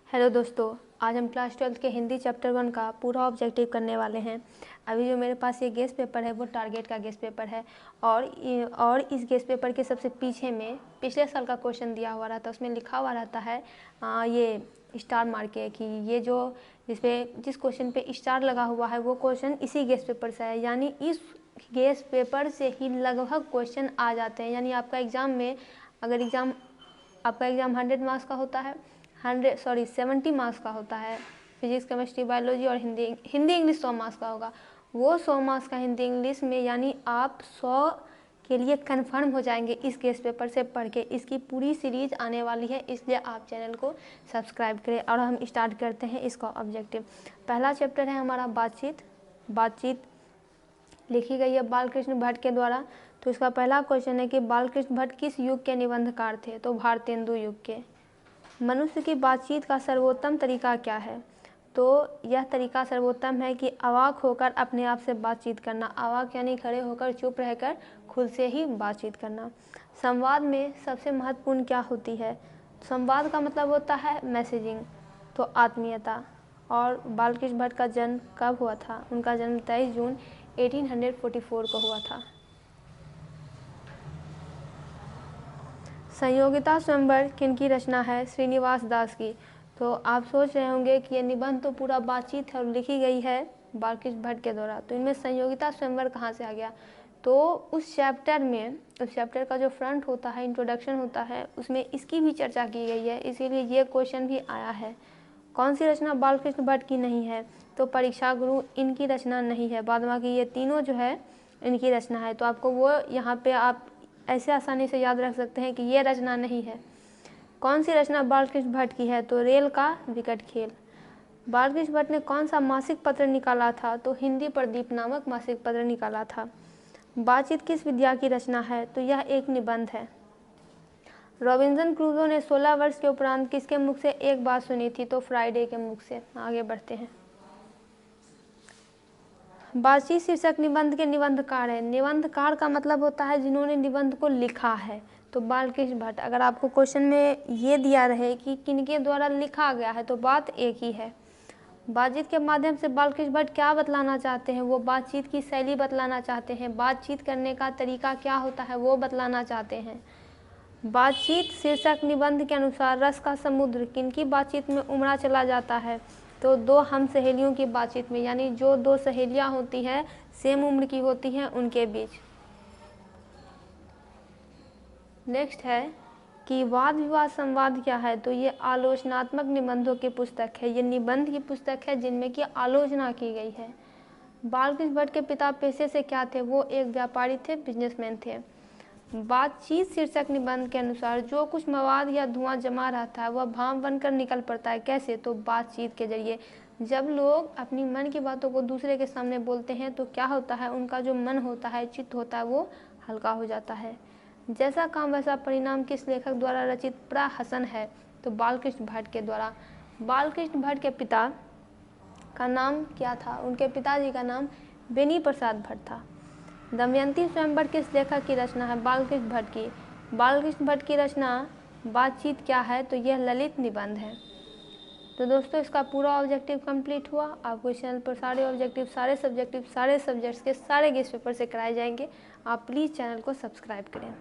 Hello दोस्तों, आज हम क्लास 12 के हिंदी चैप्टर 1 का पूरा ऑब्जेक्टिव करने वाले हैं। अभी जो मेरे पास ये गेस्ट पेपर है वो टारगेट का गेस्ट पेपर है और इस गेस्ट पेपर के सबसे पीछे में पिछले साल का क्वेश्चन दिया हुआ रहता है। उसमें लिखा हुआ रहता है ये स्टार मार के कि ये जो जिस क्वेश्चन पे स्टार लगा हुआ है वो क्वेश्चन इसी गेस्ट पेपर से है। यानी इस गेस्ट पेपर से ही लगभग क्वेश्चन आ जाते हैं। यानी आपका एग्ज़ाम में अगर आपका एग्ज़ाम 100 मार्क्स का होता है, 70 मार्क्स का होता है। फिजिक्स, केमिस्ट्री, बायोलॉजी और हिंदी इंग्लिश 100 मार्क्स का होगा। वो 100 मार्क्स का हिंदी इंग्लिश में यानी आप 100 के लिए कन्फर्म हो जाएंगे इस गेस्ट पेपर से पढ़ के। इसकी पूरी सीरीज आने वाली है, इसलिए आप चैनल को सब्सक्राइब करें। और हम स्टार्ट करते हैं इसका ऑब्जेक्टिव। पहला चैप्टर है हमारा बातचीत लिखी गई है बालकृष्ण भट्ट के द्वारा। तो इसका पहला क्वेश्चन है कि बालकृष्ण भट्ट किस युग के निबंधकार थे? तो भारतेंदु युग के। मनुष्य की बातचीत का सर्वोत्तम तरीका क्या है? तो यह तरीका सर्वोत्तम है कि अवाक होकर अपने आप से बातचीत करना। अवाक यानी खड़े होकर चुप रहकर खुद से ही बातचीत करना। संवाद में सबसे महत्वपूर्ण क्या होती है? संवाद का मतलब होता है मैसेजिंग, तो आत्मीयता। और बालकृष्ण भट्ट का जन्म कब हुआ था? उनका जन्म 23 जून 1844 को हुआ था। संयोगिता स्वयंवर किनकी रचना है? श्रीनिवास दास की। तो आप सोच रहे होंगे कि ये निबंध तो पूरा बातचीत है और लिखी गई है बालकृष्ण भट्ट के द्वारा, तो इनमें संयोगिता स्वयंवर कहाँ से आ गया? तो उस चैप्टर का जो फ्रंट होता है, इंट्रोडक्शन होता है, उसमें इसकी भी चर्चा की गई है, इसीलिए ये क्वेश्चन भी आया है। कौन सी रचना बालकृष्ण भट्ट की नहीं है? तो परीक्षा गुरु इनकी रचना नहीं है। बाद बाकी ये तीनों जो है इनकी रचना है। तो आपको वो यहाँ पे आप ऐसे आसानी से याद रख सकते हैं कि ये रचना नहीं है। कौन सी रचना बालकृष्ण भट्ट की है? तो रेल का विकट खेल। बालकृष्ण भट्ट ने कौन सा मासिक पत्र निकाला था? तो हिंदी प्रदीप नामक मासिक पत्र निकाला था। बातचीत किस विद्या की रचना है? तो यह एक निबंध है। रॉबिन्सन क्रूसो ने 16 वर्ष के उपरांत किसके मुख से एक बात सुनी थी? तो फ्राइडे के मुख से। आगे बढ़ते हैं। बातचीत शीर्षक निबंध के निबंधकार है। निबंधकार का मतलब होता है जिन्होंने निबंध को लिखा है। तो बालकृष्ण भट्ट। अगर आपको क्वेश्चन में ये दिया रहे कि किनके द्वारा लिखा गया है तो बात एक ही है। बातचीत के माध्यम से बालकृष्ण भट्ट क्या बतलाना चाहते हैं? वो बातचीत की शैली बतलाना चाहते हैं। बातचीत करने का तरीका क्या होता है वो बतलाना चाहते हैं। बातचीत शीर्षक निबंध के अनुसार रस का समुद्र किनकी बातचीत में उमड़ा चला जाता है? तो दो हम सहेलियों की बातचीत में, यानी जो दो सहेलियां होती हैं सेम उम्र की होती हैं उनके बीच। नेक्स्ट है कि वाद विवाद संवाद क्या है? तो ये आलोचनात्मक निबंधों की पुस्तक है। ये निबंध की पुस्तक है जिनमें की आलोचना की गई है। बालकृष्ण भट्ट के पिता पेशे से क्या थे? वो एक व्यापारी थे, बिजनेसमैन थे। बातचीत शीर्षक निबंध के अनुसार जो कुछ मवाद या धुआं जमा रहता है वह भाप बनकर निकल पड़ता है। कैसे? तो बातचीत के जरिए। जब लोग अपनी मन की बातों को दूसरे के सामने बोलते हैं तो क्या होता है, उनका जो मन होता है, चित्त होता है, वो हल्का हो जाता है। जैसा काम वैसा परिणाम किस लेखक द्वारा रचित प्रहसन है? तो बालकृष्ण भट्ट के द्वारा। बालकृष्ण भट्ट के पिता का नाम क्या था? उनके पिताजी का नाम बेनी प्रसाद भट्ट था। दमयंती स्वयंवर किस लेखक की रचना है? बालकृष्ण भट्ट की। बालकृष्ण भट्ट की रचना बातचीत क्या है? तो यह ललित निबंध है। तो दोस्तों इसका पूरा ऑब्जेक्टिव कंप्लीट हुआ। आपको इस चैनल पर सारे ऑब्जेक्टिव, सारे सब्जेक्ट्स के सारे गेस्ट पेपर से कराए जाएंगे। आप प्लीज़ चैनल को सब्सक्राइब करें।